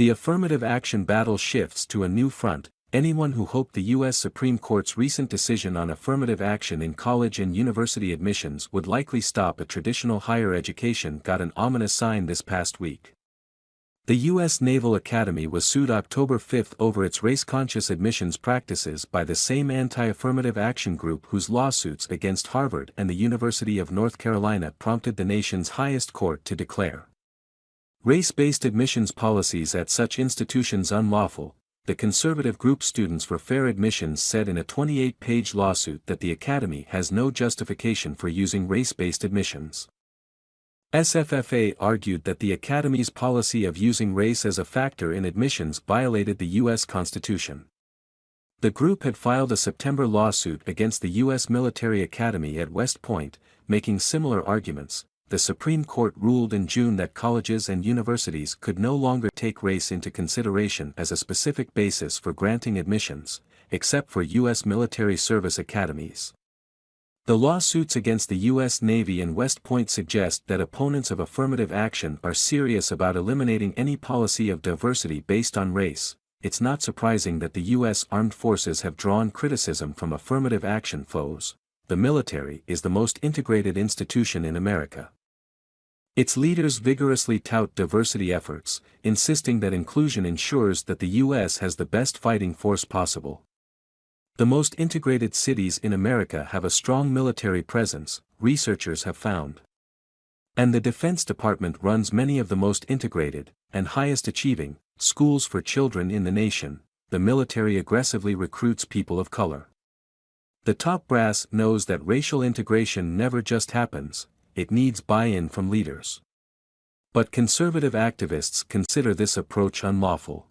The affirmative action battle shifts to a new front. Anyone who hoped the U.S. Supreme Court's recent decision on affirmative action in college and university admissions would likely stop at traditional higher education got an ominous sign this past week. The U.S. Naval Academy was sued October 5 over its race-conscious admissions practices by the same anti-affirmative action group whose lawsuits against Harvard and the University of North Carolina prompted the nation's highest court to declare race-based admissions policies at such institutions unlawful. The conservative group Students for Fair Admissions said in a 28-page lawsuit that the Academy has no justification for using race-based admissions. SFFA argued that the Academy's policy of using race as a factor in admissions violated the U.S. Constitution. The group had filed a September lawsuit against the U.S. Military Academy at West Point, making similar arguments. The Supreme Court ruled in June that colleges and universities could no longer take race into consideration as a specific basis for granting admissions, except for U.S. military service academies. The lawsuits against the U.S. Navy and West Point suggest that opponents of affirmative action are serious about eliminating any policy of diversity based on race. It's not surprising that the U.S. Armed Forces have drawn criticism from affirmative action foes. The military is the most integrated institution in America. Its leaders vigorously tout diversity efforts, insisting that inclusion ensures that the U.S. has the best fighting force possible. The most integrated cities in America have a strong military presence, researchers have found. And the Defense Department runs many of the most integrated, and highest achieving, schools for children in the nation. The military aggressively recruits people of color. The top brass knows that racial integration never just happens, it needs buy-in from leaders. But conservative activists consider this approach unlawful.